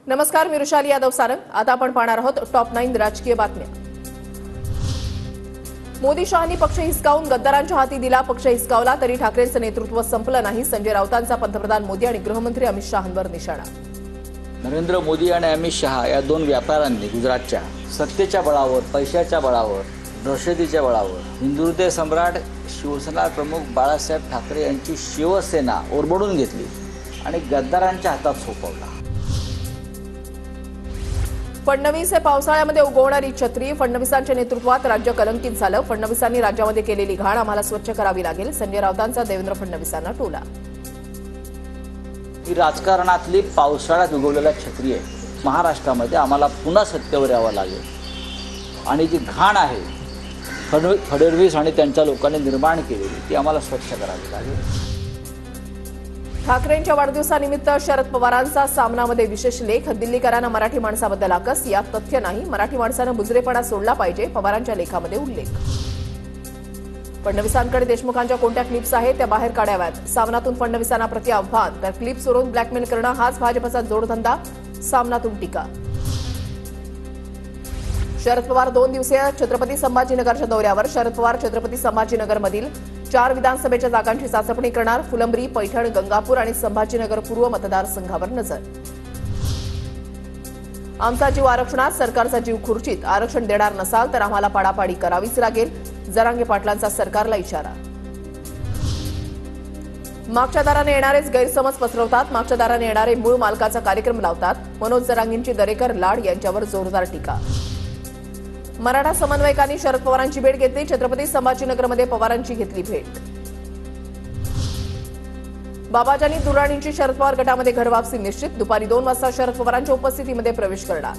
नमस्कार, मी रुशाली यादव सारंग। आता आपण पाहणार आहोत टॉप 9 राजकीय बातम्या। मोदी शहांनी पक्ष हिसकावून गद्दारांच्या हाती दिला। पक्ष हिसकावला तरी ठाकरेंचं नेतृत्व संपलं नाही। संजय राऊतांचा पंतप्रधान मोदी आणि गृहमंत्री अमित शहांवर निशाणा। नरेंद्र मोदी आणि अमित शहा या दोन व्यापाऱ्यांनी गुजरातच्या सत्तेच्या बळावर, पैशाच्या बळावर, दहशतीच्या बळावर हिंदुहृदय सम्राट शिवसेना प्रमुख बाळासाहेब ठाकरे यांची शिवसेना ओरबडून घेतली आणि गद्दारांच्या हातात सोपवला। फडणवीस हे पावसाळ्यामध्ये उगवणारी छत्री। फडणवीसांच्या नेतृत्वात राज्य कलंकित झालं। फडणवीसांनी राज्यामध्ये केलेली घाण आम्हाला स्वच्छ करावी लागेल। संजय राऊतांचा देवेंद्र फडणवीसांना टोला। ही राजकारणातली पावसाळ्यात उगवलेला छत्री आहे। महाराष्ट्रामध्ये आम्हाला पुन्हा सत्तेवर यावं लागेल आणि जी घाण आहे फडणवीस आणि त्यांच्या लोकांनी निर्माण केलेली ती आम्हाला स्वच्छ करावी लागेल। ठाकरेंच्या वाढदिवसानिमित्त शरद पवारांचा सामनामध्ये विशेष लेख। दिल्लीकरांना मराठी माणसाबद्दल आकस, यात तथ्य नाही। मराठी माणसानं बुजरेपणा सोडला पाहिजे, पवारांच्या लेखामध्ये उल्लेख। फडणवीसांकडे देशमुखांच्या कोणत्या क्लिप्स आहेत त्या बाहेर काढाव्यात। सामनातून फडणवीसांना प्रति आव्हान, तर क्लिप सोडून ब्लॅकमेल करणं हाच भाजपचा जोडधंदा। सामनातून टीका। शरद पवार 2 दिवसीय छत्रपती संभाजीनगरच्या दौऱ्यावर। शरद पवार छत्रपती संभाजीनगरमधील 4 विधानसभेच्या जागांची चाचपणी करणार। फुलंब्री, पैठण, गंगापूर आणि संभाजीनगर पूर्व मतदारसंघावर नजर। आमचा जीव आरक्षणात, सरकारचा जीव खुर्चीत। आरक्षण देणार नसाल तर आम्हाला पाडापाडी करावीच लागेल। जरांगे पाटलांचा सरकारला इशारा। मागच्या दाराने येणारेच गैरसमज पसरवतात। मागच्या दाराने येणारे मूळ मालकाचा कार्यक्रम लावतात। मनोज जरांगेंची दरेकर लाड यांच्यावर जोरदार टीका। मराठा समन्वयकांनी शरद पवारांची भेट घेतली। छत्रपती संभाजीनगरमध्ये पवारांची घेतली भेट। बाबाजानी दुर्राणींची शरद पवार गटामध्ये घरवापसी निश्चित। दुपारी 2 वाजता शरद पवारांच्या उपस्थितीमध्ये प्रवेश करणार।